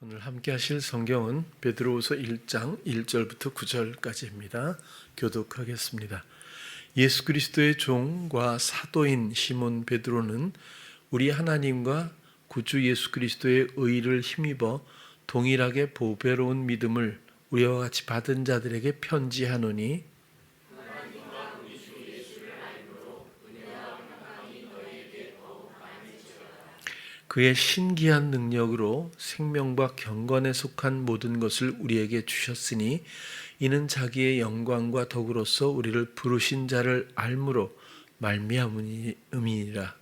오늘 함께 하실 성경은 베드로후서 1장 1절부터 9절까지입니다. 교독하겠습니다. 예수 그리스도의 종과 사도인 시몬 베드로는 우리 하나님과 구주 예수 그리스도의 의를 힘입어 동일하게 보배로운 믿음을 우리와 같이 받은 자들에게 편지하노니 그의 신기한 능력으로 생명과 경건에 속한 모든 것을 우리에게 주셨으니 이는 자기의 영광과 덕으로서 우리를 부르신 자를 알므로 말미암음이니라.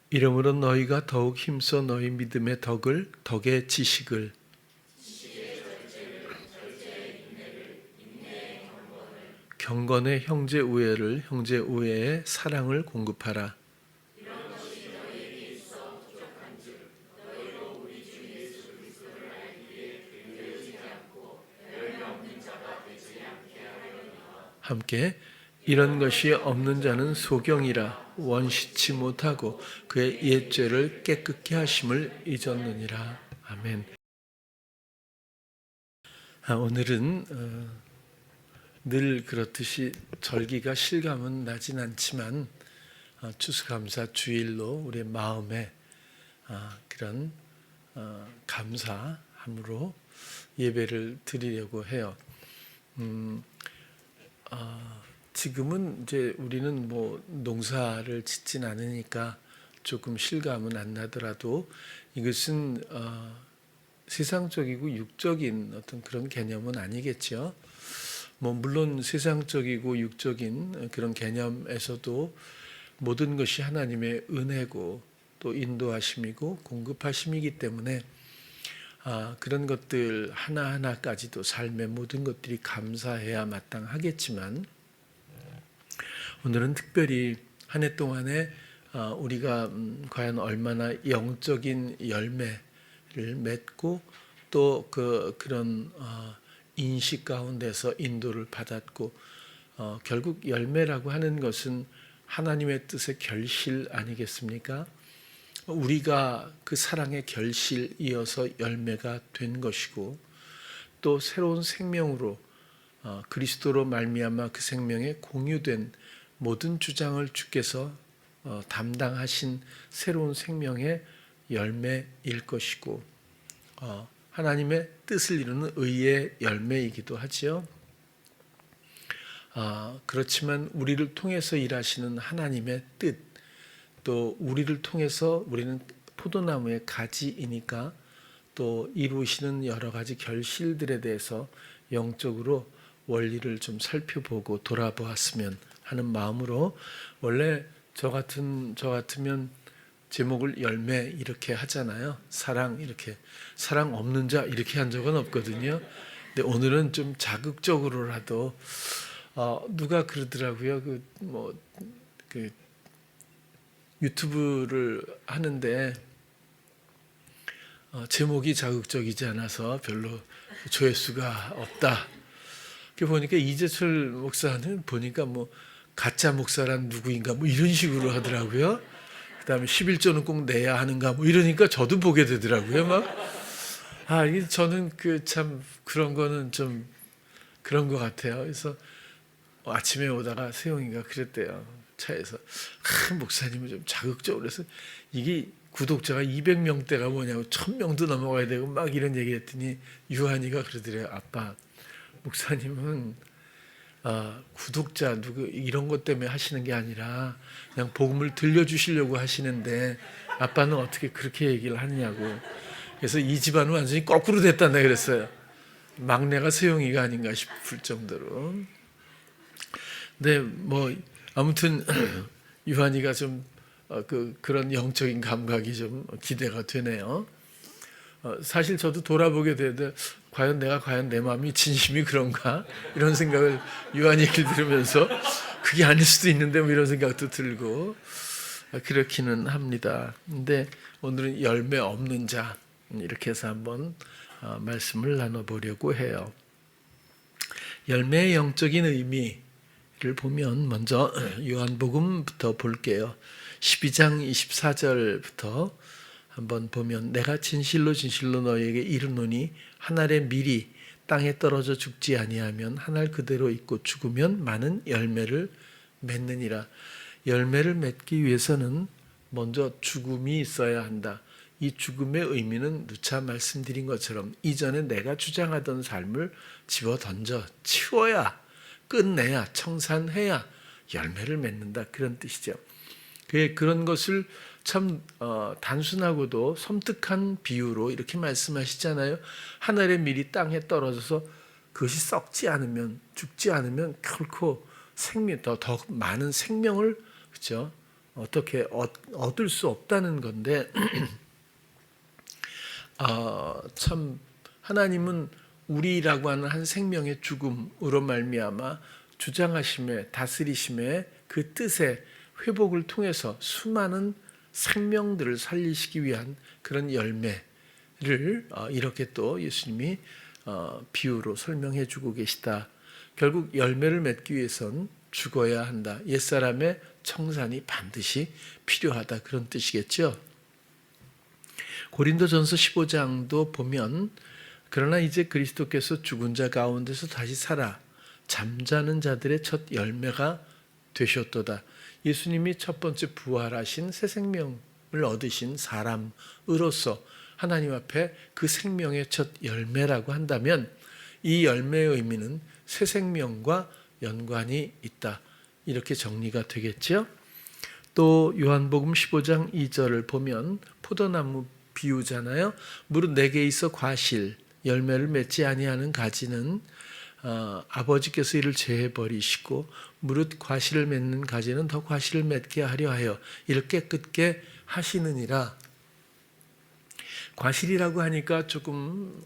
이러므로 너희가 더욱 힘써 너희 믿음의 덕의 지식을 경건의 형제 우애를 형제 우애의 사랑을 공급하라. 함께 이런 것이 없는 자는 소경이라 원시치 못하고 그의 옛죄를 깨끗게 하심을 잊었느니라. 아멘. 오늘은 늘 그렇듯이 절기가 실감은 나진 않지만 추수감사 주일로 우리의 마음에 그런 감사함으로 예배를 드리려고 해요. 지금은 이제 우리는 뭐 농사를 짓진 않으니까 조금 실감은 안 나더라도 이것은 세상적이고 육적인 어떤 그런 개념은 아니겠죠. 뭐 물론 세상적이고 육적인 그런 개념에서도 모든 것이 하나님의 은혜고 또 인도하심이고 공급하심이기 때문에 그런 것들 하나하나까지도 삶의 모든 것들이 감사해야 마땅하겠지만 오늘은 특별히 한 해 동안에 우리가 과연 얼마나 영적인 열매를 맺고 또 그런 인식 가운데서 인도를 받았고 결국 열매라고 하는 것은 하나님의 뜻의 결실 아니겠습니까? 우리가 그 사랑의 결실이어서 열매가 된 것이고 또 새로운 생명으로 그리스도로 말미암아 그 생명에 공유된 모든 주장을 주께서 담당하신 새로운 생명의 열매일 것이고 하나님의 뜻을 이루는 의의 열매이기도 하지요. 그렇지만 우리를 통해서 일하시는 하나님의 뜻, 또 우리를 통해서 우리는 포도나무의 가지이니까 또 이루시는 여러 가지 결실들에 대해서 영적으로 원리를 좀 살펴보고 돌아보았으면 하는 마음으로 원래 저 같으면 제목을 열매 이렇게 하잖아요. 사랑 이렇게 사랑 없는 자 이렇게 한 적은 없거든요. 근데 오늘은 좀 자극적으로라도 누가 그러더라고요. 그 유튜브를 하는데 제목이 자극적이지 않아서 별로 조회수가 없다. 보니까 이재철 목사는 보니까 뭐 가짜 목사란 누구인가 뭐 이런 식으로 하더라고요. 그다음에 11조는 꼭 내야 하는가 뭐 이러니까 저도 보게 되더라고요. 저는 참 그런 거는 좀 그런 것 같아요. 그래서 아침에 오다가 세용이가 그랬대요. 차에서 목사님은 좀 자극적으로 해서 이게 구독자가 200명대가 뭐냐고 1000명도 넘어가야 되고 막 이런 얘기했더니 유한이가 그러더래요. 아빠 목사님은 구독자 누구 이런 것 때문에 하시는 게 아니라 그냥 복음을 들려주시려고 하시는데 아빠는 어떻게 그렇게 얘기를 하느냐고. 그래서 이 집안은 완전히 거꾸로 됐다네 그랬어요. 막내가 세용이가 아닌가 싶을 정도로. 근데 뭐 아무튼 유한이가 좀 그런 영적인 감각이 좀 기대가 되네요. 사실 저도 돌아보게 되는데 과연 내 마음이 진심이 그런가 이런 생각을 유한 얘기를 들으면서 그게 아닐 수도 있는데 뭐 이런 생각도 들고 그렇기는 합니다. 근데 오늘은 열매 없는 자 이렇게 해서 한번 말씀을 나눠보려고 해요. 열매의 영적인 의미를 보면 먼저 요한복음부터 볼게요. 12장 24절부터 한번 보면 내가 진실로 진실로 너희에게 이르노니 한 알의 밀이 땅에 떨어져 죽지 아니하면 한 알 그대로 있고 죽으면 많은 열매를 맺느니라. 열매를 맺기 위해서는 먼저 죽음이 있어야 한다. 이 죽음의 의미는 누차 말씀드린 것처럼 이전에 내가 주장하던 삶을 집어던져 치워야, 끝내야, 청산해야 열매를 맺는다, 그런 뜻이죠. 그런 것을 참 단순하고도 섬뜩한 비유로 이렇게 말씀하시잖아요. 하늘의 밀이 땅에 떨어져서 그것이 썩지 않으면, 죽지 않으면 결코 더 많은 생명을, 그렇죠? 어떻게 얻을 수 없다는 건데 참 하나님은 우리라고 하는 한 생명의 죽음으로 말미암아 주장하심에, 다스리심에, 그 뜻의 회복을 통해서 수많은 생명들을 살리시기 위한 그런 열매를 이렇게 또 예수님이 비유로 설명해 주고 계시다. 결국 열매를 맺기 위해선 죽어야 한다. 옛사람의 청산이 반드시 필요하다, 그런 뜻이겠죠. 고린도전서 15장도 보면 그러나 이제 그리스도께서 죽은 자 가운데서 다시 살아 잠자는 자들의 첫 열매가 되셨도다. 예수님이 첫 번째 부활하신 새 생명을 얻으신 사람으로서 하나님 앞에 그 생명의 첫 열매라고 한다면 이 열매의 의미는 새 생명과 연관이 있다, 이렇게 정리가 되겠죠. 또 요한복음 15장 2절을 보면 포도나무 비유잖아요. 무릇 내게 있어 과실 열매를 맺지 아니하는 가지는 아버지께서 이를 제해 버리시고 무릇 과실을 맺는 가지는 더 과실을 맺게 하려 하여 이를 깨끗게 하시느니라. 과실이라고 하니까 조금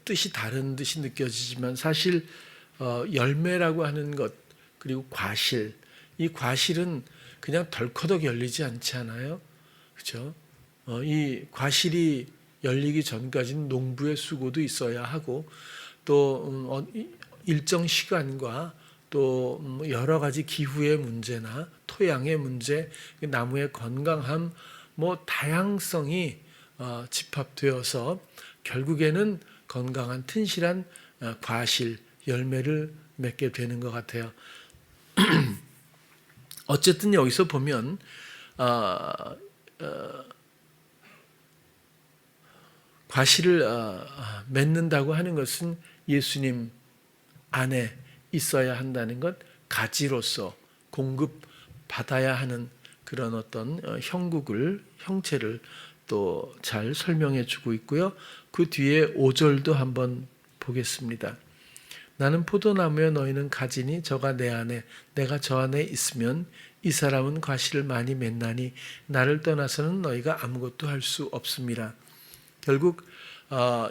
뜻이 다른 듯이 느껴지지만 사실 열매라고 하는 것, 그리고 과실, 이 과실은 그냥 덜커덕 열리지 않지 않아요? 그렇죠? 이 과실이 열리기 전까지는 농부의 수고도 있어야 하고 또 일정 시간과 또 여러 가지 기후의 문제나 토양의 문제, 나무의 건강함, 다양성이 집합되어서 결국에는 건강한 튼실한 과실, 열매를 맺게 되는 것 같아요. 어쨌든 여기서 보면 과실을 맺는다고 하는 것은 예수님 안에 있어야 한다는 것, 가지로서 공급받아야 하는 그런 어떤 형체를 또 잘 설명해 주고 있고요. 그 뒤에 5절도 한번 보겠습니다. 나는 포도나무여 너희는 가지니 저가 내 안에 내가 저 안에 있으면 이 사람은 과실을 많이 맺나니 나를 떠나서는 너희가 아무것도 할 수 없습니다. 결국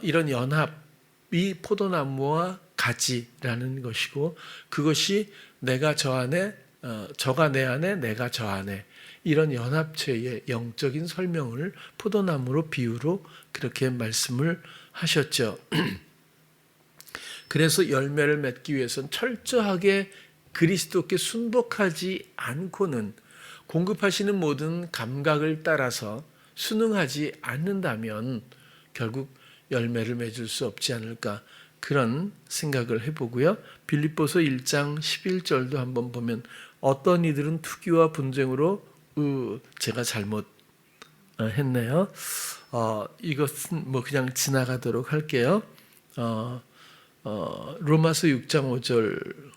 이런 연합이 포도나무와 가지라는 것이고 그것이 내가 저 안에 저가 내 안에 내가 저 안에, 이런 연합체의 영적인 설명을 포도나무로 비유로 그렇게 말씀을 하셨죠. 그래서 열매를 맺기 위해서는 철저하게 그리스도께 순복하지 않고는 공급하시는 모든 감각을 따라서 순응하지 않는다면 결국 열매를 맺을 수 없지 않을까, 그런 생각을 해보고요. 빌립보서 1장 11절도 한번 보면 어떤 이들은 투기와 분쟁으로 제가 잘못 했네요. 이것은 그냥 지나가도록 할게요. 로마서 6장 5절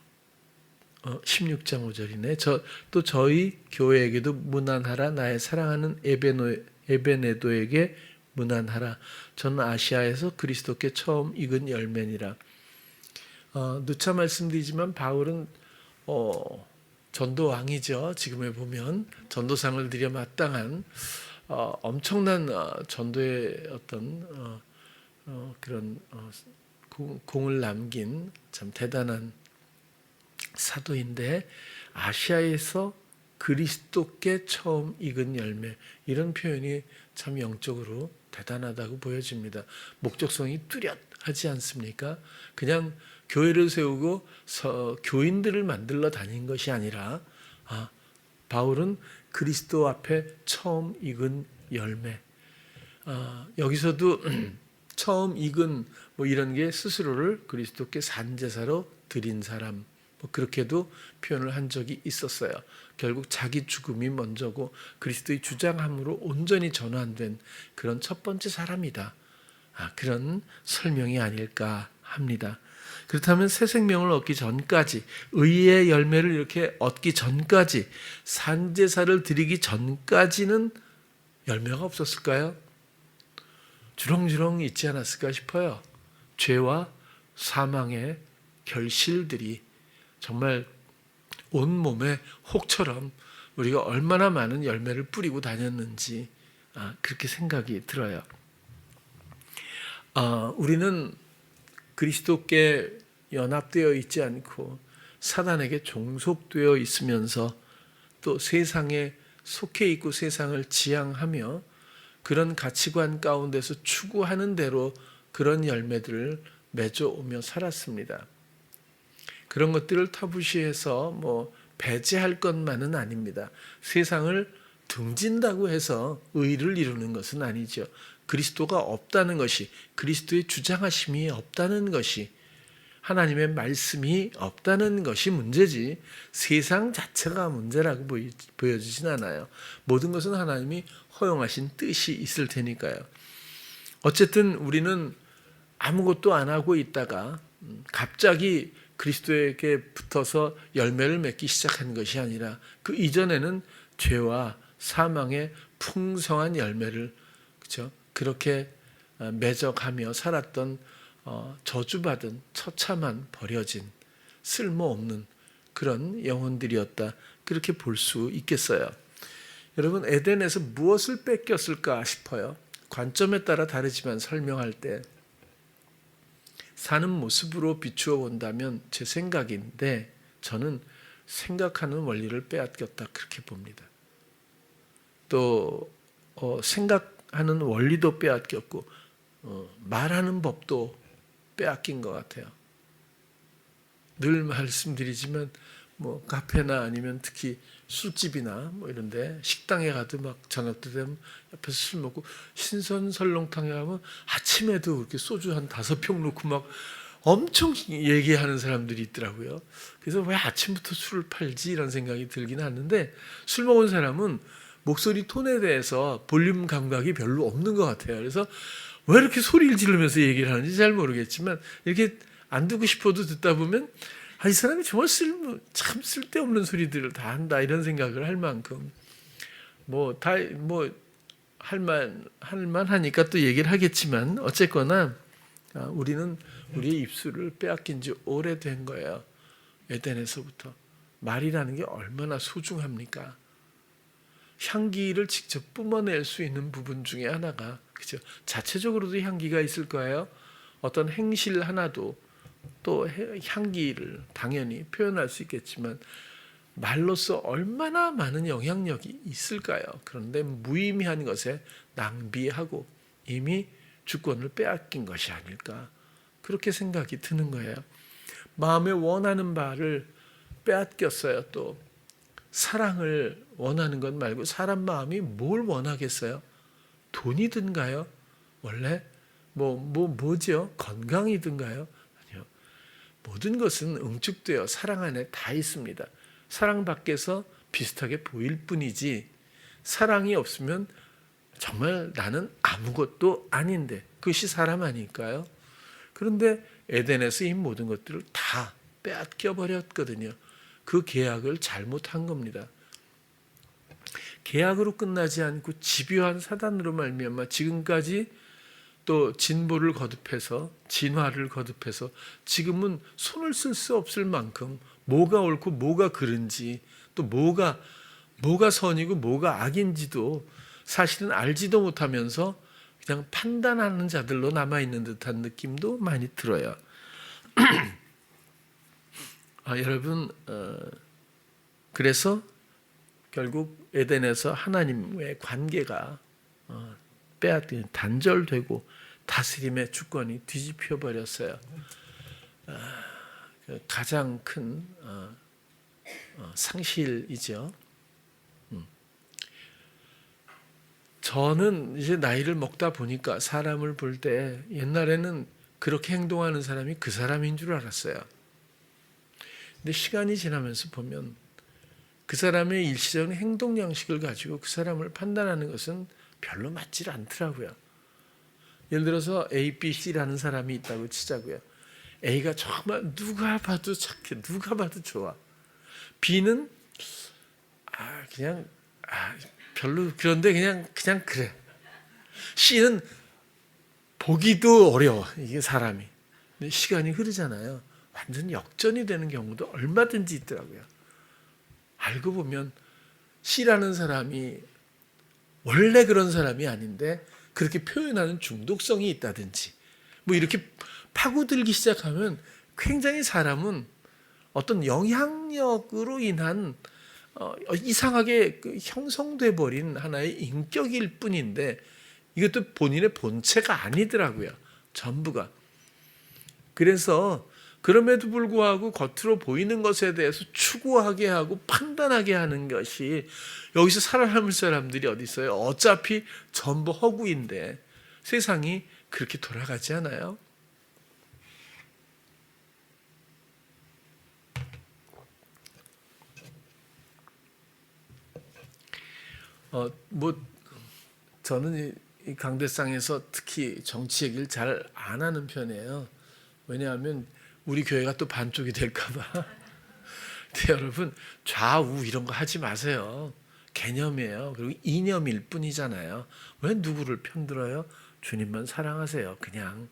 16장 5절이네. 또 저희 교회에게도 문안하라. 나의 사랑하는 에베네도에게 문안하라. 저는 아시아에서 그리스도께 처음 익은 열매니라. 누차 말씀드리지만 바울은 전도왕이죠. 지금에 보면 전도상을 드려 마땅한 엄청난 전도의 어떤 그런 공을 남긴 참 대단한 사도인데, 아시아에서 그리스도께 처음 익은 열매, 이런 표현이 참 영적으로 대단하다고 보여집니다. 목적성이 뚜렷하지 않습니까? 그냥 교회를 세우고 교인들을 만들러 다닌 것이 아니라 바울은 그리스도 앞에 처음 익은 열매, 여기서도 처음 익은 뭐 이런 게 스스로를 그리스도께 산제사로 드린 사람, 뭐 그렇게도 표현을 한 적이 있었어요. 결국 자기 죽음이 먼저고 그리스도의 주장함으로 온전히 전환된 그런 첫 번째 사람이다. 그런 설명이 아닐까 합니다. 그렇다면 새 생명을 얻기 전까지, 의의 열매를 이렇게 얻기 전까지, 산제사를 드리기 전까지는 열매가 없었을까요? 주렁주렁 있지 않았을까 싶어요. 죄와 사망의 결실들이 정말 온몸에 혹처럼 우리가 얼마나 많은 열매를 뿌리고 다녔는지 그렇게 생각이 들어요. 우리는 그리스도께 연합되어 있지 않고 사단에게 종속되어 있으면서 또 세상에 속해 있고 세상을 지향하며 그런 가치관 가운데서 추구하는 대로 그런 열매들을 맺어오며 살았습니다. 그런 것들을 터부시해서 뭐 배제할 것만은 아닙니다. 세상을 등진다고 해서 의를 이루는 것은 아니죠. 그리스도가 없다는 것이, 그리스도의 주장하심이 없다는 것이, 하나님의 말씀이 없다는 것이 문제지 세상 자체가 문제라고 보여지진 않아요. 모든 것은 하나님이 허용하신 뜻이 있을 테니까요. 어쨌든 우리는 아무것도 안 하고 있다가 갑자기 그리스도에게 붙어서 열매를 맺기 시작한 것이 아니라 그 이전에는 죄와 사망의 풍성한 열매를 그렇게 맺어가며 살았던 저주받은 처참한 버려진 쓸모없는 그런 영혼들이었다. 그렇게 볼 수 있겠어요. 여러분, 에덴에서 무엇을 뺏겼을까 싶어요. 관점에 따라 다르지만 설명할 때 사는 모습으로 비추어 본다면 제 생각인데 저는 생각하는 원리를 빼앗겼다 그렇게 봅니다. 또 생각하는 원리도 빼앗겼고 말하는 법도 빼앗긴 것 같아요. 늘 말씀드리지만 뭐 카페나 아니면 특히 술집이나 뭐 이런데 식당에 가도 막 저녁 때 되면 옆에서 술 먹고 신선 설렁탕에 가면 아침에도 그렇게 소주 한 5병 놓고 막 엄청 얘기하는 사람들이 있더라고요. 그래서 왜 아침부터 술을 팔지 이런 생각이 들긴 하는데 술 먹은 사람은 목소리 톤에 대해서 볼륨 감각이 별로 없는 것 같아요. 그래서 왜 이렇게 소리를 지르면서 얘기를 하는지 잘 모르겠지만 이렇게 안 듣고 싶어도 듣다 보면 이 사람이 정말 참 쓸데없는 소리들을 다 한다 이런 생각을 할 만큼 할만 하니까 또 얘기를 하겠지만 어쨌거나 우리는 우리의 입술을 빼앗긴 지 오래된 거예요. 에덴에서부터. 말이라는 게 얼마나 소중합니까? 향기를 직접 뿜어낼 수 있는 부분 중에 하나가 그죠? 자체적으로도 향기가 있을 거예요. 어떤 행실 하나도 또 향기를 당연히 표현할 수 있겠지만 말로써 얼마나 많은 영향력이 있을까요? 그런데 무의미한 것에 낭비하고 이미 주권을 빼앗긴 것이 아닐까 그렇게 생각이 드는 거예요. 마음에 원하는 바를 빼앗겼어요. 또 사랑을 원하는 것 말고 사람 마음이 뭘 원하겠어요? 돈이든가요? 원래 뭐죠? 건강이든가요? 아니요. 모든 것은 응축되어 사랑 안에 다 있습니다. 사랑 밖에서 비슷하게 보일 뿐이지 사랑이 없으면 정말 나는 아무것도 아닌데 그것이 사람 아닐까요? 그런데 에덴에서 이 모든 것들을 다 빼앗겨 버렸거든요. 그 계약을 잘못한 겁니다. 계약으로 끝나지 않고 집요한 사단으로 말미암아 지금까지 또 진보를 거듭해서 진화를 거듭해서 지금은 손을 쓸 수 없을 만큼 뭐가 옳고 뭐가 그른지 또 뭐가 선이고 뭐가 악인지도 사실은 알지도 못하면서 그냥 판단하는 자들로 남아있는 듯한 느낌도 많이 들어요. 여러분 그래서 결국 에덴에서 하나님의 관계가 빼앗긴 단절되고 다스림의 주권이 뒤집혀 버렸어요. 가장 큰 상실이죠. 저는 이제 나이를 먹다 보니까 사람을 볼 때 옛날에는 그렇게 행동하는 사람이 그 사람인 줄 알았어요. 근데 시간이 지나면서 보면 그 사람의 일시적인 행동 양식을 가지고 그 사람을 판단하는 것은 별로 맞질 않더라고요. 예를 들어서 A, B, C라는 사람이 있다고 치자고요. A가 정말 누가 봐도 착해, 누가 봐도 좋아. B는 그냥 별로 그런데 그냥 그래. C는 보기도 어려워, 이게 사람이. 근데 시간이 흐르잖아요. 완전 역전이 되는 경우도 얼마든지 있더라고요. 알고 보면 C라는 사람이 원래 그런 사람이 아닌데 그렇게 표현하는 중독성이 있다든지 뭐 이렇게 파고들기 시작하면 굉장히 사람은 어떤 영향력으로 인한 이상하게 형성돼 버린 하나의 인격일 뿐인데 이것도 본인의 본체가 아니더라고요. 전부가. 그래서 그럼에도 불구하고 겉으로 보이는 것에 대해서 추구하게 하고 판단하게 하는 것이 여기서 살아남을 사람들이 어디 있어요? 어차피 전부 허구인데 세상이 그렇게 돌아가지 않아요? 저는 이 강대상에서 특히 정치 얘기를 잘 안 하는 편이에요. 왜냐하면 우리 교회가 또 반쪽이 될까봐. 근데 여러분 좌우 이런 거 하지 마세요. 개념이에요. 그리고 이념일 뿐이잖아요. 왜 누구를 편들어요? 주님만 사랑하세요. 그냥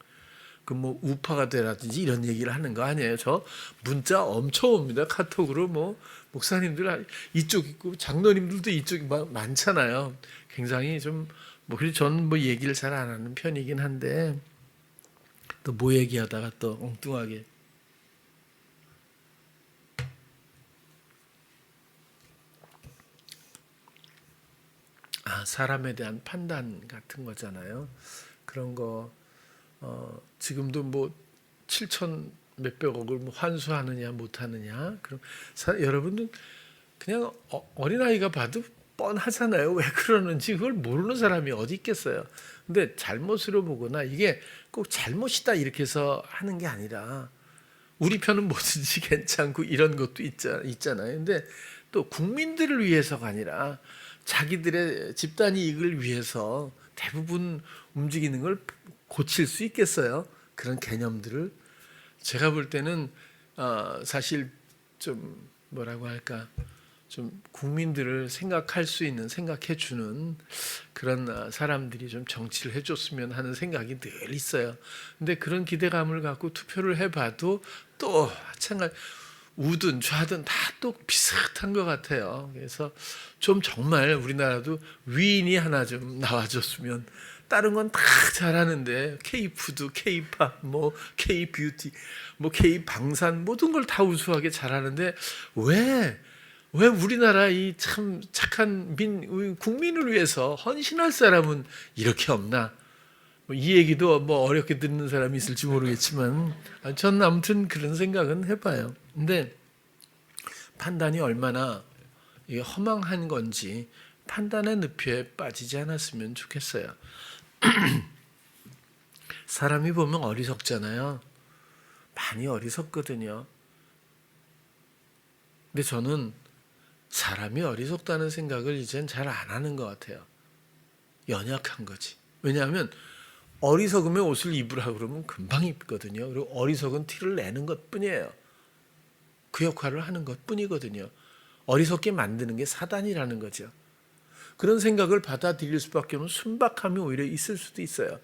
그 뭐 우파가 되라든지 이런 얘기를 하는 거 아니에요. 저 문자 엄청 옵니다. 카톡으로 뭐 목사님들 이쪽 있고 장로님들도 이쪽이 많잖아요. 굉장히 좀 그래서 저는 뭐 얘기를 잘 안 하는 편이긴 한데 또 뭐 얘기하다가 또 엉뚱하게 사람에 대한 판단 같은 거잖아요. 그런 거 지금도 뭐 7천 몇백억을 뭐 환수하느냐 못하느냐 그럼 여러분들 그냥 어린아이가 봐도 뻔하잖아요. 왜 그러는지 그걸 모르는 사람이 어디 있겠어요. 근데 잘못으로 보거나 이게 꼭 잘못이다 이렇게 해서 하는 게 아니라 우리 편은 뭐든지 괜찮고 이런 것도 있잖아요. 근데 또 국민들을 위해서가 아니라 자기들의 집단 이익을 위해서 대부분 움직이는 걸 고칠 수 있겠어요. 그런 개념들을 제가 볼 때는 사실 좀 뭐라고 할까 좀 국민들을 생각할 수 있는 생각해 주는 그런 사람들이 좀 정치를 해줬으면 하는 생각이 늘 있어요. 근데 그런 기대감을 갖고 투표를 해봐도 또 마찬가지 우든 좌든 다 또 비슷한 것 같아요. 그래서 좀 정말 우리나라도 위인이 하나 좀 나와줬으면 다른 건 다 잘하는데 K-푸드, K-팝, 뭐 K-뷰티, 뭐 K-방산 모든 걸 다 우수하게 잘하는데 왜 우리나라 이 참 착한 국민을 위해서 헌신할 사람은 이렇게 없나? 이 얘기도 뭐 어렵게 듣는 사람이 있을지 모르겠지만 저는 아무튼 그런 생각은 해봐요. 근데 판단이 얼마나 허망한 건지 판단의 늪에 빠지지 않았으면 좋겠어요. 사람이 보면 어리석잖아요. 많이 어리석거든요. 근데 저는 사람이 어리석다는 생각을 이젠 잘 안 하는 것 같아요. 연약한 거지. 왜냐하면 어리석으면 옷을 입으라 그러면 금방 입거든요. 그리고 어리석은 티를 내는 것뿐이에요. 그 역할을 하는 것뿐이거든요. 어리석게 만드는 게 사단이라는 거죠. 그런 생각을 받아들일 수밖에 없는 순박함이 오히려 있을 수도 있어요.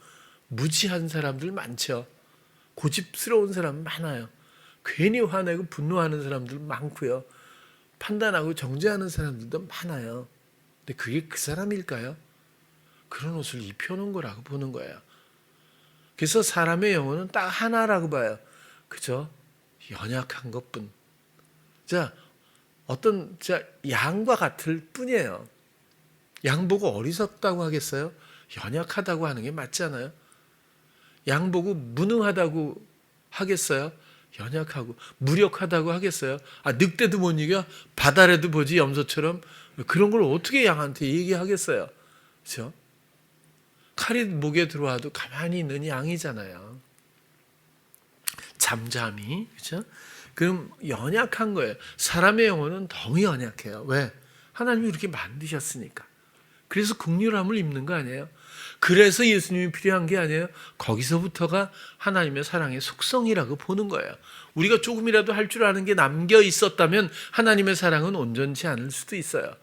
무지한 사람들 많죠. 고집스러운 사람 많아요. 괜히 화내고 분노하는 사람들 많고요. 판단하고 정죄하는 사람들도 많아요. 근데 그게 그 사람일까요? 그런 옷을 입혀놓은 거라고 보는 거예요. 그래서 사람의 영혼은 딱 하나라고 봐요. 그죠? 연약한 것뿐. 자, 양과 같을 뿐이에요. 양 보고 어리석다고 하겠어요? 연약하다고 하는 게 맞잖아요. 양 보고 무능하다고 하겠어요? 연약하고 무력하다고 하겠어요? 늑대도 못 이겨? 바다라도 보지 염소처럼? 그런 걸 어떻게 양한테 얘기하겠어요? 그렇죠? 칼이 목에 들어와도 가만히 있는 양이잖아요. 잠잠히. 그렇죠? 그럼 연약한 거예요. 사람의 영혼은 너무 연약해요. 왜? 하나님이 이렇게 만드셨으니까. 그래서 긍휼함을 입는 거 아니에요? 그래서 예수님이 필요한 게 아니에요? 거기서부터가 하나님의 사랑의 속성이라고 보는 거예요. 우리가 조금이라도 할 줄 아는 게 남겨 있었다면 하나님의 사랑은 온전치 않을 수도 있어요.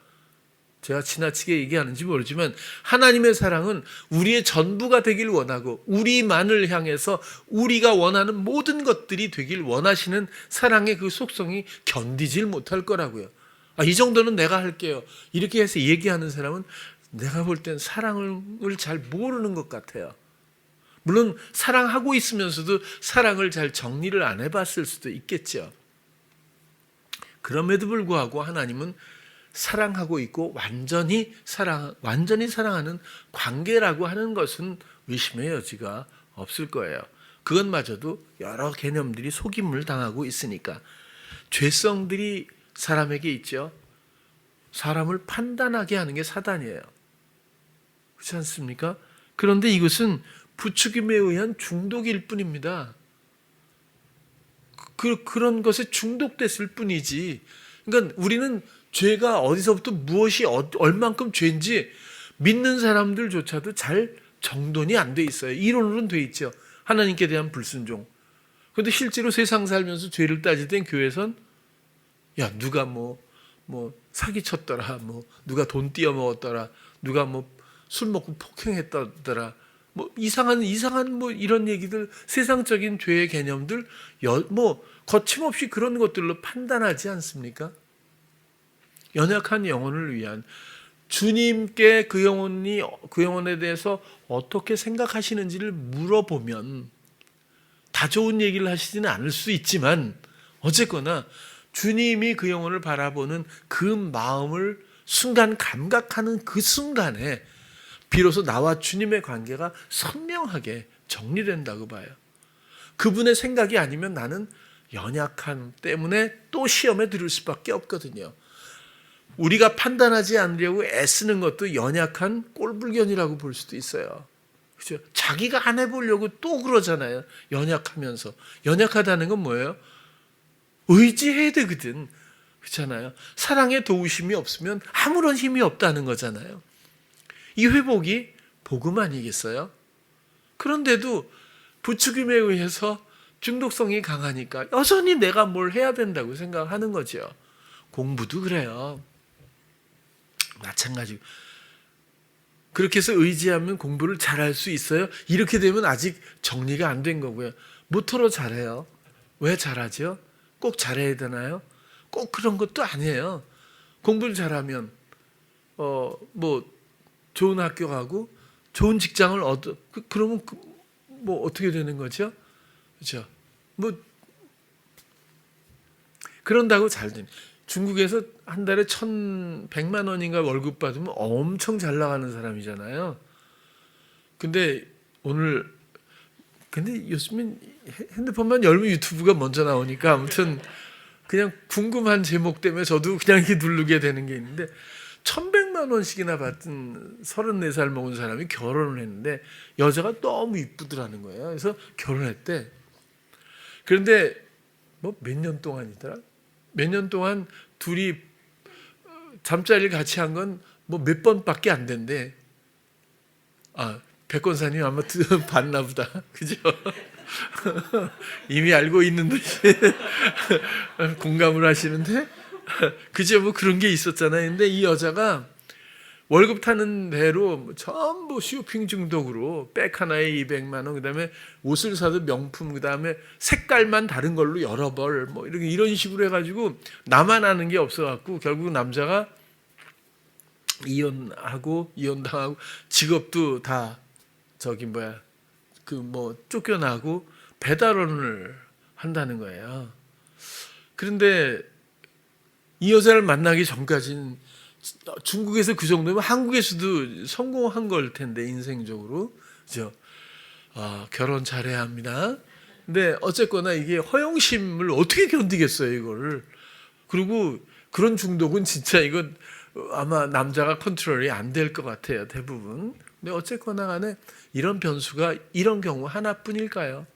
제가 지나치게 얘기하는지 모르지만 하나님의 사랑은 우리의 전부가 되길 원하고 우리만을 향해서 우리가 원하는 모든 것들이 되길 원하시는 사랑의 그 속성이 견디질 못할 거라고요. 이 정도는 내가 할게요. 이렇게 해서 얘기하는 사람은 내가 볼 땐 사랑을 잘 모르는 것 같아요. 물론 사랑하고 있으면서도 사랑을 잘 정리를 안 해봤을 수도 있겠죠. 그럼에도 불구하고 하나님은 사랑하고 있고 완전히 사랑하는 관계라고 하는 것은 의심의 여지가 없을 거예요. 그것마저도 여러 개념들이 속임을 당하고 있으니까. 죄성들이 사람에게 있죠. 사람을 판단하게 하는 게 사단이에요. 그렇지 않습니까? 그런데 이것은 부추김에 의한 중독일 뿐입니다. 그런 것에 중독됐을 뿐이지. 그러니까 우리는 죄가 어디서부터 무엇이 얼만큼 죄인지 믿는 사람들조차도 잘 정돈이 안 돼 있어요. 이론으로는 돼 있죠. 하나님께 대한 불순종. 그런데 실제로 세상 살면서 죄를 따질 땐 교회에선 누가 뭐 사기쳤더라, 누가 돈 띄어 먹었더라, 누가 술 먹고 폭행했더라, 이상한 이런 얘기들, 세상적인 죄의 개념들 거침없이 그런 것들로 판단하지 않습니까? 연약한 영혼을 위한 주님께 그 영혼에 대해서 어떻게 생각하시는지를 물어보면 다 좋은 얘기를 하시지는 않을 수 있지만 어쨌거나 주님이 그 영혼을 바라보는 그 마음을 순간 감각하는 그 순간에 비로소 나와 주님의 관계가 선명하게 정리된다고 봐요. 그분의 생각이 아니면 나는 연약함 때문에 또 시험에 들을 수밖에 없거든요. 우리가 판단하지 않으려고 애쓰는 것도 연약한 꼴불견이라고 볼 수도 있어요. 그렇죠? 자기가 안 해보려고 또 그러잖아요. 연약하면서. 연약하다는 건 뭐예요? 의지해야 되거든. 그렇잖아요. 사랑의 도우심이 없으면 아무런 힘이 없다는 거잖아요. 이 회복이 복음 아니겠어요? 그런데도 부추김에 의해서 중독성이 강하니까 여전히 내가 뭘 해야 된다고 생각하는 거죠. 공부도 그래요. 마찬가지고. 그렇게 해서 의지하면 공부를 잘할 수 있어요? 이렇게 되면 아직 정리가 안 된 거고요. 모토로 잘해요. 왜 잘하죠? 꼭 잘해야 되나요? 꼭 그런 것도 아니에요. 공부를 잘하면 좋은 학교 가고 좋은 직장을 그러면 어떻게 되는 거죠? 그렇죠? 그런다고 잘 되니. 중국에서 한 달에 1,100만 원인가 월급 받으면 엄청 잘 나가는 사람이잖아요. 근데 요즘엔 핸드폰만 열면 유튜브가 먼저 나오니까 아무튼 그냥 궁금한 제목 때문에 저도 그냥 이렇게 누르게 되는 게 있는데 1,100만 원씩이나 받은 34살 먹은 사람이 결혼을 했는데 여자가 너무 이쁘더라는 거예요. 그래서 결혼했대. 그런데 몇 년 동안이더라? 몇 년 동안 둘이 잠자리를 같이 한 건 몇 번밖에 안 된대. 백권사님 아마 봤나 보다. 그죠? 이미 알고 있는 듯이 공감을 하시는데 그죠? 그런 게 있었잖아요. 근데 이 여자가 월급 타는 대로 전부 쇼핑 중독으로 백 하나에 200만 원, 그다음에 옷을 사도 명품, 그다음에 색깔만 다른 걸로 여러 벌 이런 식으로 해가지고 나만 아는 게 없어갖고 결국 남자가 이혼당하고 직업도 다 쫓겨나고 배달원을 한다는 거예요. 그런데 이 여자를 만나기 전까지는 중국에서 그 정도면 한국에서도 성공한 걸 텐데 인생적으로 그죠? 결혼 잘해야 합니다. 근데 어쨌거나 이게 허영심을 어떻게 견디겠어요 이거를. 그리고 그런 중독은 진짜 이건 아마 남자가 컨트롤이 안 될 것 같아요 대부분. 근데 어쨌거나 간에 이런 변수가 이런 경우 하나뿐일까요?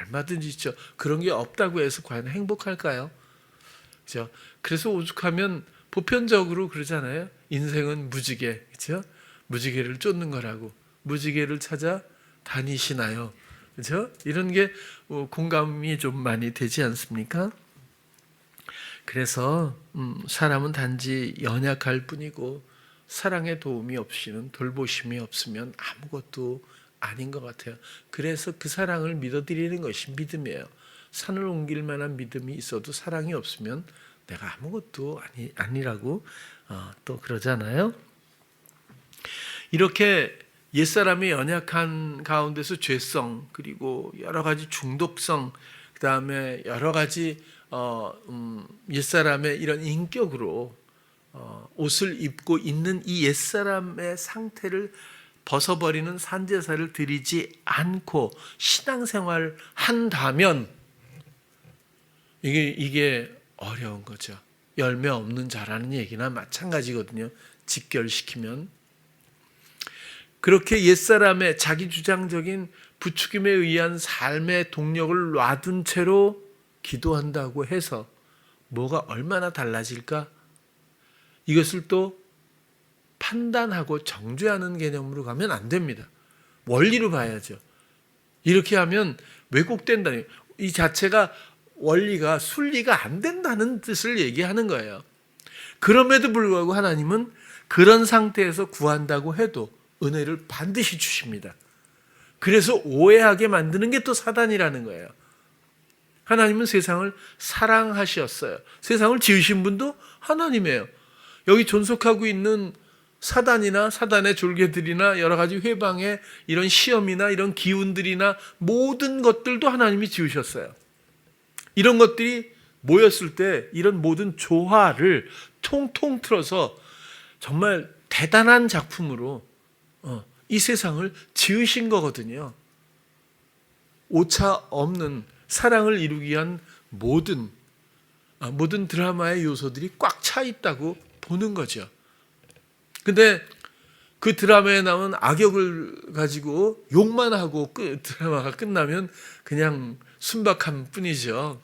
얼마든지 있죠. 그런 게 없다고 해서 과연 행복할까요? 그렇죠? 그래서 오죽하면 보편적으로 그러잖아요. 인생은 무지개, 그렇죠? 무지개를 쫓는 거라고. 무지개를 찾아 다니시나요? 그렇죠? 이런 게 공감이 좀 많이 되지 않습니까? 그래서 사람은 단지 연약할 뿐이고 사랑의 도움이 없이는 돌보심이 없으면 아무것도 아닌 것 같아요. 그래서 그 사랑을 믿어드리는 것이 믿음이에요. 산을 옮길 만한 믿음이 있어도 사랑이 없으면 내가 아무것도 아니라고 또 그러잖아요. 이렇게 옛사람의 연약한 가운데서 죄성 그리고 여러 가지 중독성 그다음에 여러 가지 옛사람의 이런 인격으로 옷을 입고 있는 이 옛사람의 상태를 벗어버리는 산제사를 드리지 않고 신앙생활을 한다면 이게 어려운 거죠. 열매 없는 자라는 얘기나 마찬가지거든요. 직결시키면. 그렇게 옛사람의 자기주장적인 부추김에 의한 삶의 동력을 놔둔 채로 기도한다고 해서 뭐가 얼마나 달라질까? 이것을 또 판단하고 정죄하는 개념으로 가면 안 됩니다. 원리로 봐야죠. 이렇게 하면 왜곡된다. 이 자체가 원리가 순리가 안 된다는 뜻을 얘기하는 거예요. 그럼에도 불구하고 하나님은 그런 상태에서 구한다고 해도 은혜를 반드시 주십니다. 그래서 오해하게 만드는 게 또 사단이라는 거예요. 하나님은 세상을 사랑하셨어요. 세상을 지으신 분도 하나님이에요. 여기 존속하고 있는 사단이나 사단의 졸개들이나 여러 가지 회방의 이런 시험이나 이런 기운들이나 모든 것들도 하나님이 지으셨어요. 이런 것들이 모였을 때 이런 모든 조화를 통통 틀어서 정말 대단한 작품으로 이 세상을 지으신 거거든요. 오차 없는 사랑을 이루기 위한 모든 드라마의 요소들이 꽉 차 있다고 보는 거죠. 근데 그 드라마에 나온 악역을 가지고 욕만 하고 드라마가 끝나면 그냥 순박한 뿐이죠.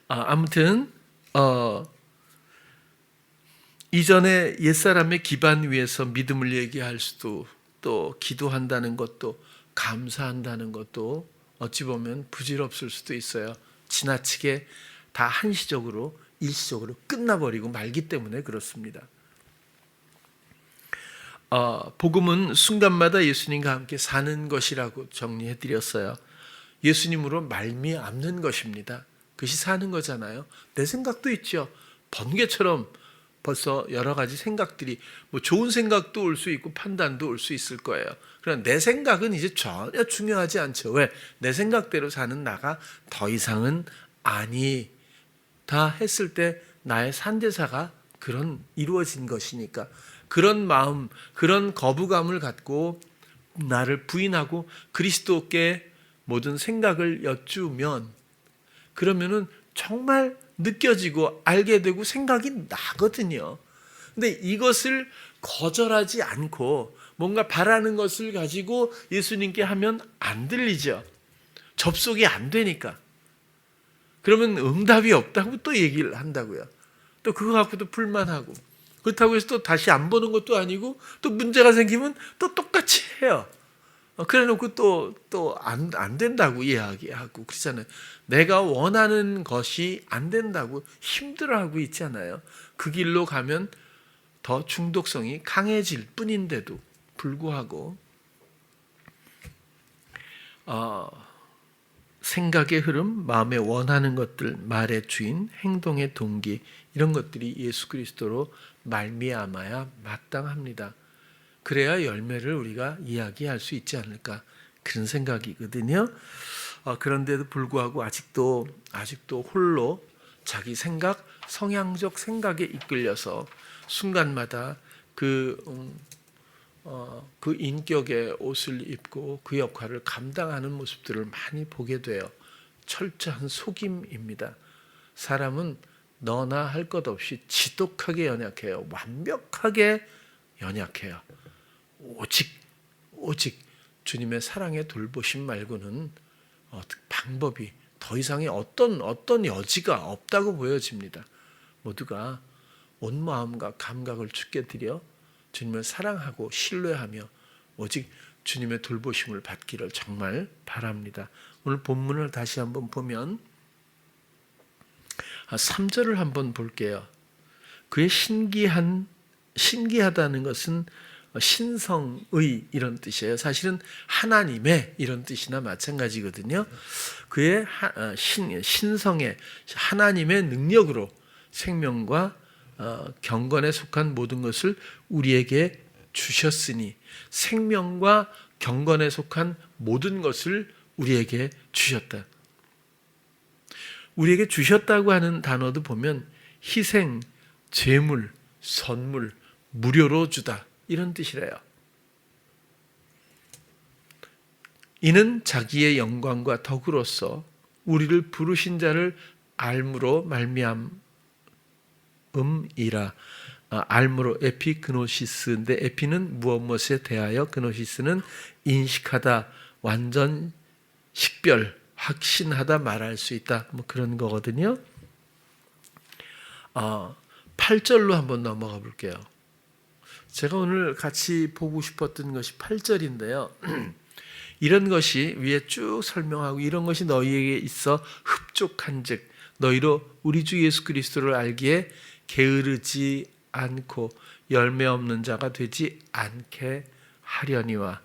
아무튼 이전에 옛사람의 기반 위에서 믿음을 얘기할 수도 또 기도한다는 것도 감사한다는 것도 어찌 보면 부질없을 수도 있어요. 지나치게 다 한시적으로 일시적으로 끝나버리고 말기 때문에 그렇습니다. 복음은 순간마다 예수님과 함께 사는 것이라고 정리해드렸어요. 예수님으로 말미암는 것입니다. 그것이 사는 거잖아요. 내 생각도 있죠. 번개처럼 벌써 여러 가지 생각들이 좋은 생각도 올 수 있고 판단도 올 수 있을 거예요. 그러나 내 생각은 이제 전혀 중요하지 않죠. 왜? 내 생각대로 사는 나가 더 이상은 아니다 했을 때 나의 산제사가 그런 이루어진 것이니까 그런 마음, 그런 거부감을 갖고 나를 부인하고 그리스도께 모든 생각을 여쭈면 그러면은 정말 느껴지고 알게 되고 생각이 나거든요. 근데 이것을 거절하지 않고 뭔가 바라는 것을 가지고 예수님께 하면 안 들리죠. 접속이 안 되니까. 그러면 응답이 없다고 또 얘기를 한다고요. 또 그거 갖고도 불만하고. 그렇다고 해서 또 다시 안 보는 것도 아니고 또 문제가 생기면 또 똑같이 해요. 그래 놓고 또 안 된다고 이야기하고 그러잖아요. 내가 원하는 것이 안 된다고 힘들어하고 있잖아요. 그 길로 가면 더 중독성이 강해질 뿐인데도 불구하고 생각의 흐름, 마음에 원하는 것들, 말의 주인, 행동의 동기 이런 것들이 예수 그리스도로 말미암아야 마땅합니다. 그래야 열매를 우리가 이야기할 수 있지 않을까 그런 생각이거든요. 그런데도 불구하고 아직도 홀로 자기 생각, 성향적 생각에 이끌려서 순간마다 그 인격의 옷을 입고 그 역할을 감당하는 모습들을 많이 보게 돼요. 철저한 속임입니다. 사람은 너나 할 것 없이 지독하게 연약해요. 완벽하게 연약해요. 오직 주님의 사랑의 돌보심 말고는 방법이 더 이상의 어떤 여지가 없다고 보여집니다. 모두가 온 마음과 감각을 주께 드려 주님을 사랑하고 신뢰하며 오직 주님의 돌보심을 받기를 정말 바랍니다. 오늘 본문을 다시 한번 보면 3절을 한번 볼게요. 그의 신기하다는 것은 신성의 이런 뜻이에요. 사실은 하나님의 이런 뜻이나 마찬가지거든요. 그의 신성의 하나님의 능력으로 생명과 경건에 속한 모든 것을 우리에게 주셨으니, 생명과 경건에 속한 모든 것을 우리에게 주셨다. 우리에게 주셨다고 하는 단어도 보면 희생, 제물, 선물, 무료로 주다 이런 뜻이래요. 이는 자기의 영광과 덕으로서 우리를 부르신 자를 알므로 말미암음이라. 알므로 에피그노시스인데, 에피는 무엇에 대하여, 그노시스는 인식하다, 완전 식별, 확신하다, 말할 수 있다, 뭐 그런 거거든요. 8절로 한번 넘어가 볼게요. 제가 오늘 같이 보고 싶었던 것이 8절인데요. 이런 것이 위에 쭉 설명하고, 이런 것이 너희에게 있어 흡족한즉 너희로 우리 주 예수 그리스도를 알기에 게으르지 않고 열매 없는 자가 되지 않게 하려니와.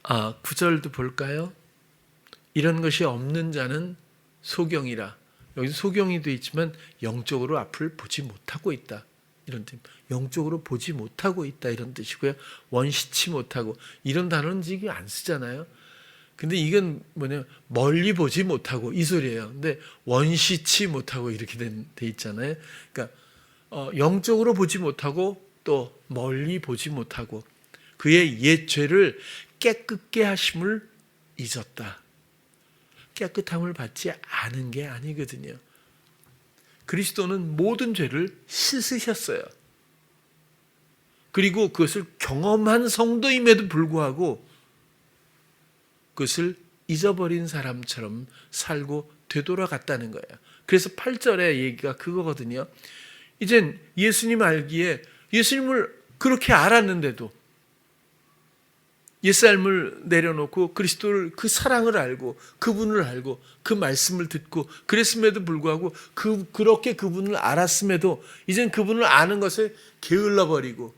9절도 볼까요? 이런 것이 없는 자는 소경이라. 여기서 소경이 되어 있지만 영적으로 앞을 보지 못하고 있다, 이런 뜻. 영적으로 보지 못하고 있다 이런 뜻이고요. 원시치 못하고, 이런 단어는 지금 안 쓰잖아요. 근데 이건 뭐냐, 멀리 보지 못하고 이 소리예요. 근데 원시치 못하고 이렇게 돼 있잖아요. 그러니까 영적으로 보지 못하고 또 멀리 보지 못하고 그의 옛 죄를 깨끗게 하심을 잊었다. 깨끗함을 받지 않은 게 아니거든요. 그리스도는 모든 죄를 씻으셨어요. 그리고 그것을 경험한 성도임에도 불구하고 그것을 잊어버린 사람처럼 살고 되돌아갔다는 거예요. 그래서 8절의 얘기가 그거거든요. 이젠 예수님 알기에, 예수님을 그렇게 알았는데도 옛삶을 내려놓고 그리스도를, 그 사랑을 알고 그분을 알고 그 말씀을 듣고 그랬음에도 불구하고 그렇게 그분을 알았음에도 이젠 그분을 아는 것에 게을러버리고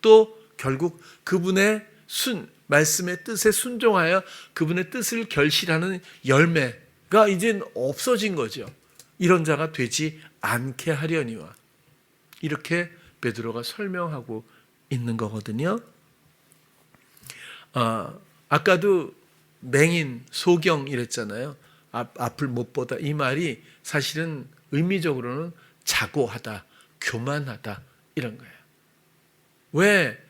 또 결국 그분의 말씀의 뜻에 순종하여 그분의 뜻을 결실하는 열매가 이젠 없어진 거죠. 이런 자가 되지 않게 하려니와. 이렇게 베드로가 설명하고 있는 거거든요. 아까도 맹인, 소경 이랬잖아요. 앞을 못 보다. 이 말이 사실은 의미적으로는 자고하다, 교만하다 이런 거예요. 왜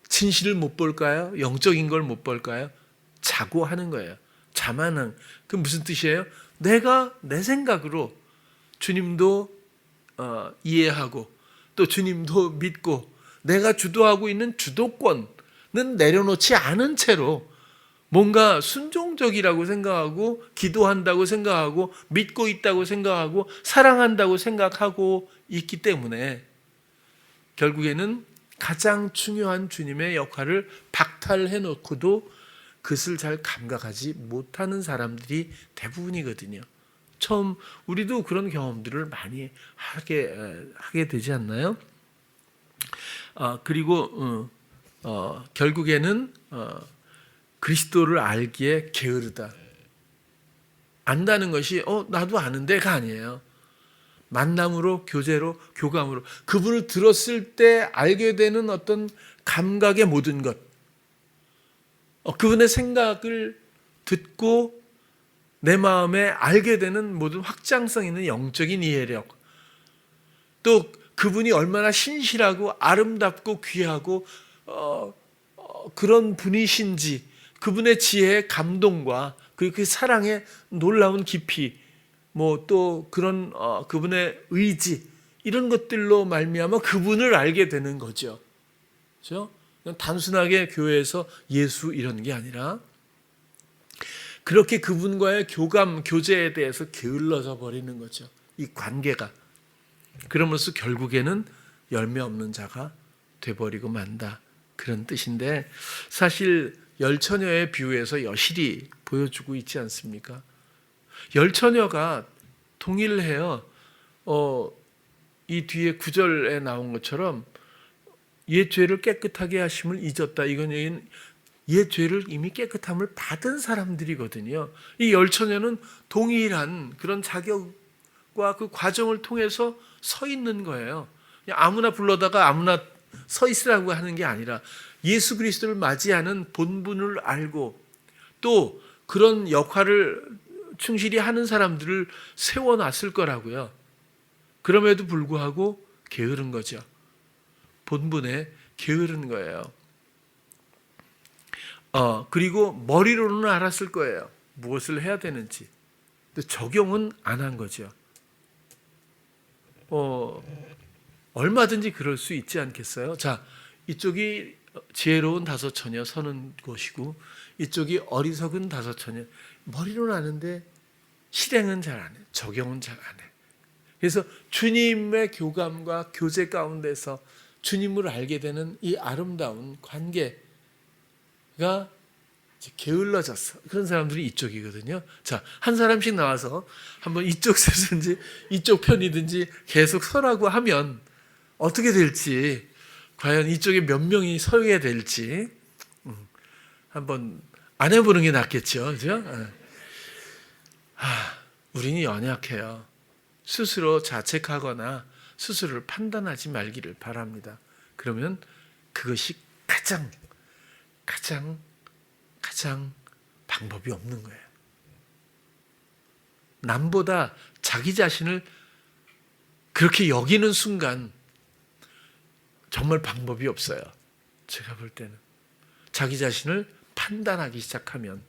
진실을 못 볼까요? 영적인 걸 못 볼까요? 자고하는 거예요. 자만한. 그 무슨 뜻이에요? 내가 내 생각으로 주님도 이해하고 또 주님도 믿고 내가 주도하고 있는 주도권은 내려놓지 않은 채로 뭔가 순종적이라고 생각하고 기도한다고 생각하고 믿고 있다고 생각하고 사랑한다고 생각하고 있기 때문에 결국에는 가장 중요한 주님의 역할을 박탈해 놓고도 그것을 잘 감각하지 못하는 사람들이 대부분이거든요. 처음 우리도 그런 경험들을 많이 하게 되지 않나요? 그리고 결국에는 그리스도를 알기에 게으르다. 안다는 것이 나도 아는데가 아니에요. 만남으로, 교제로, 교감으로 그분을 들었을 때 알게 되는 어떤 감각의 모든 것, 그분의 생각을 듣고 내 마음에 알게 되는 모든 확장성 있는 영적인 이해력, 또 그분이 얼마나 신실하고 아름답고 귀하고 그런 분이신지, 그분의 지혜의 감동과 그 사랑의 놀라운 깊이, 뭐 또 그런 그분의 의지, 이런 것들로 말미암아 그분을 알게 되는 거죠. 그렇죠? 그냥 단순하게 교회에서 예수 이런 게 아니라 그렇게 그분과의 교감, 교제에 대해서 게을러져 버리는 거죠. 이 관계가. 그러면서 결국에는 열매 없는 자가 돼버리고 만다. 그런 뜻인데, 사실 열처녀의 비유에서 여실히 보여주고 있지 않습니까? 열처녀가 동일해요. 이 뒤에 9절에 나온 것처럼 옛 죄를 깨끗하게 하심을 잊었다. 이건 옛 죄를 이미 깨끗함을 받은 사람들이거든요. 이 열처녀는 동일한 그런 자격과 그 과정을 통해서 서 있는 거예요. 그냥 아무나 불러다가 아무나 서 있으라고 하는 게 아니라 예수 그리스도를 맞이하는 본분을 알고 또 그런 역할을 충실히 하는 사람들을 세워놨을 거라고요. 그럼에도 불구하고 게으른 거죠. 본분에 게으른 거예요. 그리고 머리로는 알았을 거예요. 무엇을 해야 되는지. 근데 적용은 안 한 거죠. 얼마든지 그럴 수 있지 않겠어요? 자, 이쪽이 지혜로운 다섯 처녀 서는 곳이고 이쪽이 어리석은 다섯 처녀. 머리로는 아는데 실행은 잘 안 해. 적용은 잘 안 해. 그래서 주님의 교감과 교제 가운데서 주님을 알게 되는 이 아름다운 관계가 게을러졌어. 그런 사람들이 이쪽이거든요. 자, 한 사람씩 나와서 한번 이쪽 세든지 이쪽 편이든지 계속 서라고 하면 어떻게 될지, 과연 이쪽에 몇 명이 서게 될지 한번 안 해보는 게 낫겠죠. 그죠? 우리는 연약해요. 스스로 자책하거나 스스로를 판단하지 말기를 바랍니다. 그러면 그것이 가장 방법이 없는 거예요. 남보다 자기 자신을 그렇게 여기는 순간 정말 방법이 없어요. 제가 볼 때는 자기 자신을 판단하기 시작하면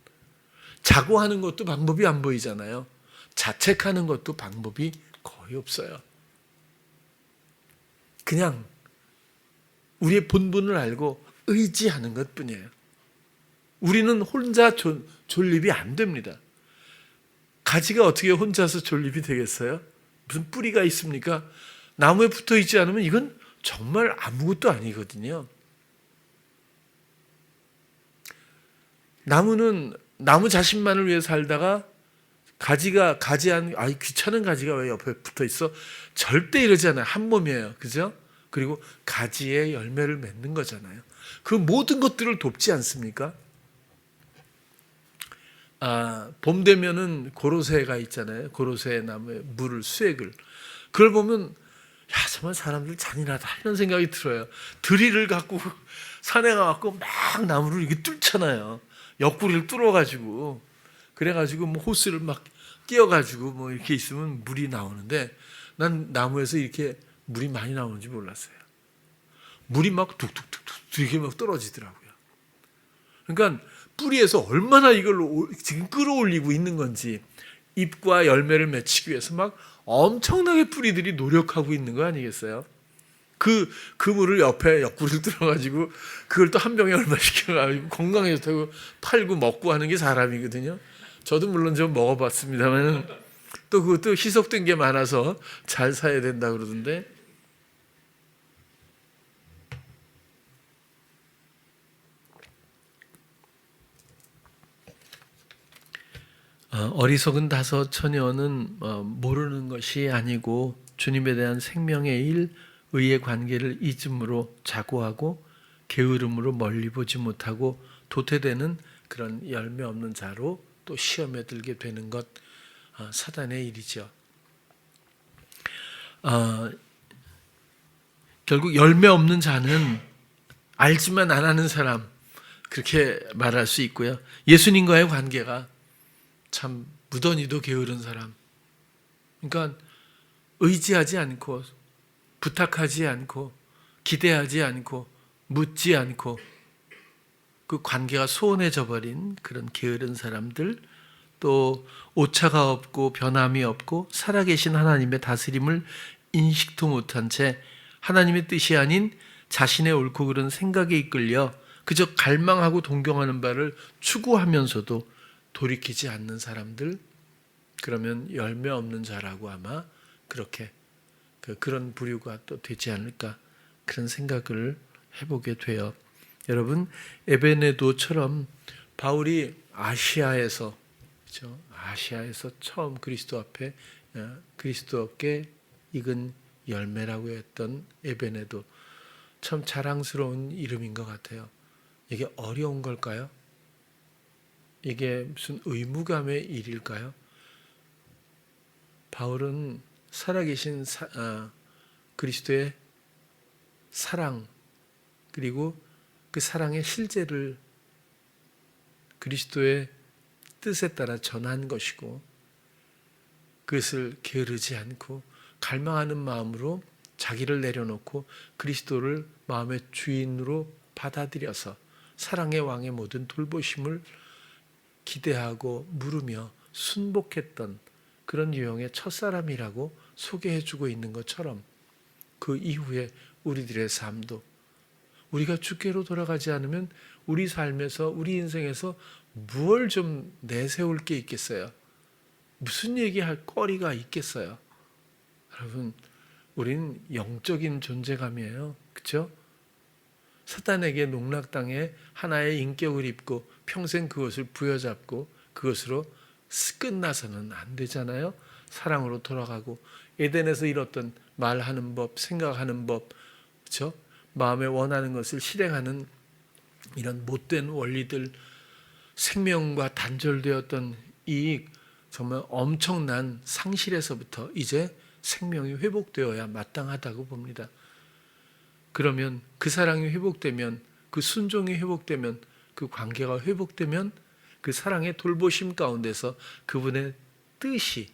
자고하는 것도 방법이 안 보이잖아요. 자책하는 것도 방법이 거의 없어요. 그냥 우리의 본분을 알고 의지하는 것뿐이에요. 우리는 혼자 존립이 안 됩니다. 가지가 어떻게 혼자서 존립이 되겠어요? 무슨 뿌리가 있습니까? 나무에 붙어 있지 않으면 이건 정말 아무것도 아니거든요. 나무는 나무 자신만을 위해 살다가 귀찮은 가지가 왜 옆에 붙어 있어? 절대 이러지 않아요. 한 몸이에요. 그죠? 그리고 가지에 열매를 맺는 거잖아요. 그 모든 것들을 돕지 않습니까? 봄 되면은 고로쇠가 있잖아요. 고로쇠 나무에 수액을. 그걸 보면 정말 사람들 잔인하다 이런 생각이 들어요. 드릴을 갖고 산에 가갖고 막 나무를 이렇게 뚫잖아요. 옆구리를 뚫어가지고 그래가지고 뭐 호스를 막 끼워가지고 뭐 이렇게 있으면 물이 나오는데 난 나무에서 이렇게 물이 많이 나오는지 몰랐어요. 물이 막 툭툭툭툭 이렇게 막 떨어지더라고요. 그러니까 뿌리에서 얼마나 이걸 지금 끌어올리고 있는 건지 잎과 열매를 맺히기 위해서 막 엄청나게 뿌리들이 노력하고 있는 거 아니겠어요? 그 물을 옆에 옆구리를 뚫어가지고 그걸 또 한 병에 얼마 시켜가지고 건강에 좋다고 팔고 먹고 하는 게 사람이거든요. 저도 물론 좀 먹어봤습니다만 또 그것도 희석된 게 많아서 잘 사야 된다 그러던데. 어리석은 다섯 처녀는 모르는 것이 아니고 주님에 대한 생명의 일, 의의 관계를 잊음으로 자고하고 게으름으로 멀리 보지 못하고 도태되는 그런 열매 없는 자로 또 시험에 들게 되는 것, 사단의 일이죠. 결국 열매 없는 자는 알지만 안 하는 사람, 그렇게 말할 수 있고요. 예수님과의 관계가 참 무던히도 게으른 사람. 그러니까 의지하지 않고 부탁하지 않고 기대하지 않고 묻지 않고 그 관계가 소원해져 버린 그런 게으른 사람들, 또 오차가 없고 변함이 없고 살아계신 하나님의 다스림을 인식도 못한 채 하나님의 뜻이 아닌 자신의 옳고 그른 생각에 이끌려 그저 갈망하고 동경하는 바를 추구하면서도 돌이키지 않는 사람들, 그러면 열매 없는 자라고 아마 그렇게 그런 부류가 또 되지 않을까, 그런 생각을 해보게 돼요. 여러분, 에베네도처럼 바울이 아시아에서, 그렇죠? 아시아에서 처음 그리스도께 익은 열매라고 했던 에베네도, 참 자랑스러운 이름인 것 같아요. 이게 어려운 걸까요? 이게 무슨 의무감의 일일까요? 바울은 살아계신 그리스도의 사랑, 그리고 그 사랑의 실제를 그리스도의 뜻에 따라 전한 것이고, 그것을 게으르지 않고 갈망하는 마음으로 자기를 내려놓고 그리스도를 마음의 주인으로 받아들여서 사랑의 왕의 모든 돌보심을 기대하고 물으며 순복했던 그런 유형의 첫사람이라고 소개해주고 있는 것처럼, 그 이후에 우리들의 삶도 우리가 주께로 돌아가지 않으면 우리 삶에서, 우리 인생에서 무엇을 좀 내세울 게 있겠어요? 무슨 얘기할 거리가 있겠어요? 여러분, 우린 영적인 존재감이에요. 그렇죠? 사탄에게 농락당해 하나의 인격을 입고 평생 그것을 부여잡고 그것으로 끝나서는 안 되잖아요. 사랑으로 돌아가고 에덴에서 잃었던 말하는 법, 생각하는 법, 그렇죠? 마음에 원하는 것을 실행하는 이런 못된 원리들, 생명과 단절되었던 이 정말 엄청난 상실에서부터 이제 생명이 회복되어야 마땅하다고 봅니다. 그러면 그 사랑이 회복되면, 그 순종이 회복되면, 그 관계가 회복되면 그 사랑의 돌보심 가운데서 그분의 뜻이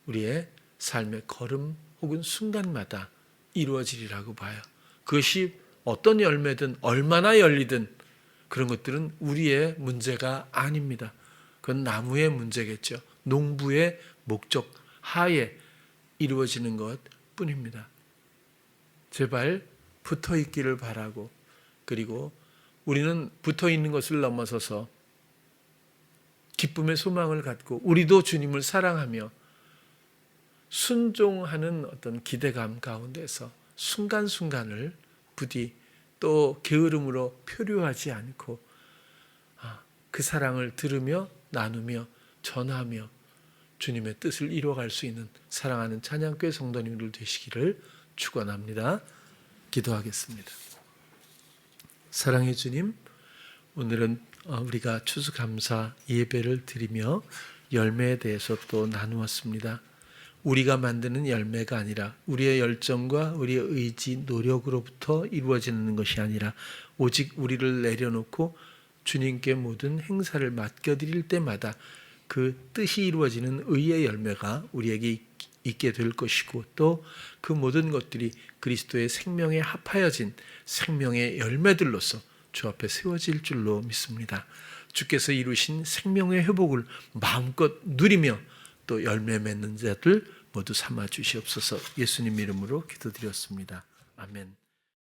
우리의 삶의 걸음 혹은 순간마다 이루어지리라고 봐요. 그것이 어떤 열매든 얼마나 열리든 그런 것들은 우리의 문제가 아닙니다. 그건 나무의 문제겠죠. 농부의 목적 하에 이루어지는 것 뿐입니다. 제발 붙어 있기를 바라고, 그리고 우리는 붙어 있는 것을 넘어서서 기쁨의 소망을 갖고 우리도 주님을 사랑하며 순종하는 어떤 기대감 가운데서 순간순간을 부디 또 게으름으로 표류하지 않고 그 사랑을 들으며 나누며 전하며 주님의 뜻을 이루어갈 수 있는 사랑하는 찬양교회 성도님들 되시기를 축원합니다. 기도하겠습니다. 사랑의 주님, 오늘은 우리가 추수감사 예배를 드리며 열매에 대해서 또 나누었습니다. 우리가 만드는 열매가 아니라 우리의 열정과 우리의 의지, 노력으로부터 이루어지는 것이 아니라 오직 우리를 내려놓고 주님께 모든 행사를 맡겨드릴 때마다 그 뜻이 이루어지는 의의 열매가 우리에게 있게 될 것이고, 또 그 모든 것들이 그리스도의 생명에 합하여진 생명의 열매들로서 주 앞에 세워질 줄로 믿습니다. 주께서 이루신 생명의 회복을 마음껏 누리며 또 열매 맺는 자들 모두 삼아 주시옵소서. 예수님 이름으로 기도드렸습니다. 아멘.